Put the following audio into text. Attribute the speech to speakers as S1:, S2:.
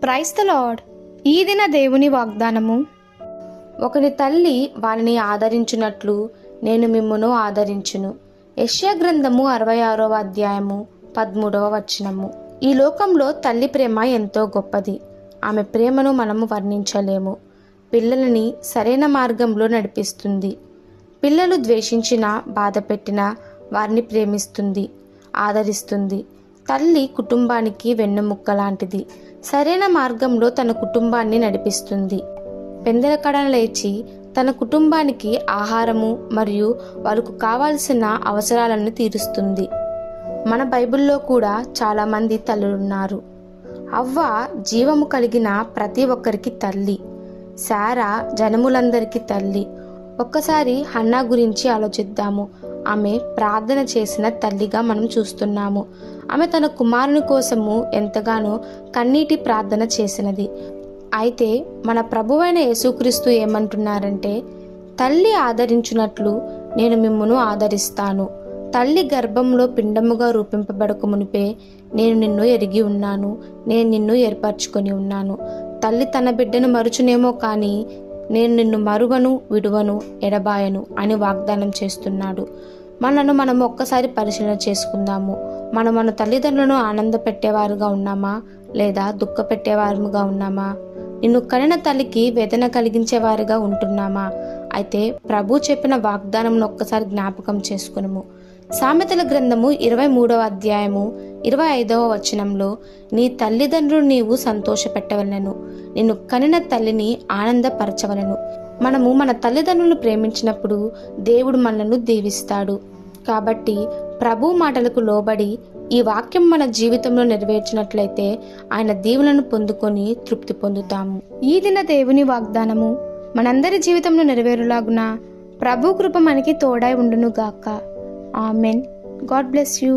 S1: Praise the lord. ఈ దిన దేవుని వాగ్దానము. ఒకని తల్లి వానిని ఆదరించున్నట్లు నేను మిమ్మును ఆదరించును. యెషయా గ్రంథము 66వ అధ్యాయము 13వ వచనము. ఈ లోకంలో తల్లి ప్రేమ ఎంతో గొప్పది. ఆమె ప్రేమను మనము వర్ణించలేము. పిల్లలని సరైన మార్గంలో నడిపిస్తుంది. పిల్లలు ద్వేషించినా బాధ పెట్టినా వారిని ప్రేమిస్తుంది, ఆదరిస్తుంది. తల్లి కుటుంబానికి వెన్నెముక్క లాంటిది. సరైన మార్గంలో తన కుటుంబాన్ని నడిపిస్తుంది. పెందలకడన లేచి తన కుటుంబానికి ఆహారము మరియు వాళ్ళకు కావాల్సిన అవసరాలను తీరుస్తుంది. మన బైబిల్లో కూడా చాలామంది తల్లులున్నారు. అవ్వ జీవము కలిగిన ప్రతి ఒక్కరికి తల్లి. శారా జనములందరికీ తల్లి. ఒక్కసారి హన్నా గురించి ఆలోచిద్దాము. ఆమె ప్రార్థన చేసిన తల్లిగా మనం చూస్తున్నాము. ఆమె తన కుమారుని కోసము ఎంతగానో కన్నీటి ప్రార్థన చేసినది. అయితే మన ప్రభువైన యేసుక్రీస్తు ఏమంటున్నారంటే, తల్లి ఆదరించున్నట్లు నేను మిమ్మును ఆదరిస్తాను. తల్లి గర్భంలో పిండముగా రూపింపబడక మునిపే నేను నిన్ను ఎరిగి ఉన్నాను, నేను నిన్ను ఏర్పరచుకొని ఉన్నాను. తల్లి తన బిడ్డను మరుచునేమో కానీ నేను నిన్ను మరువను, విడువను, ఎడబాయను అని వాగ్దానం చేస్తున్నాడు. మనము ఒక్కసారి పరిశీలన చేసుకుందాము. మన తల్లిదండ్రులను ఆనంద పెట్టేవారుగా ఉన్నామా లేదా దుఃఖ పెట్టేవారుగా ఉన్నామా? నిన్ను కనిన తల్లికి వేదన కలిగించేవారుగా ఉంటున్నామా? అయితే ప్రభు చెప్పిన వాగ్దానంను ఒక్కసారి జ్ఞాపకం చేసుకునము. సామెతల గ్రంథము 23వ అధ్యాయము 25వ వచనంలో, నీ తల్లిదండ్రులు నీవు సంతోష పెట్టవలెను, నిన్ను కనిన తల్లిని ఆనందపరచవలెను. మనము మన తల్లిదండ్రులను ప్రేమించినప్పుడు దేవుడు మనలను దీవిస్తాడు. కాబట్టి ప్రభు మాటలకు లోబడి ఈ వాక్యం మన జీవితంలో నెరవేర్చినట్లయితే ఆయన దీవెనలను పొందుకొని తృప్తి పొందుతాము. ఈ దిన దేవుని వాగ్దానము మనందరి జీవితంలో నెరవేరులాగున ప్రభు కృప మనకి తోడై ఉండును గాక. ఆమెన్. God bless you.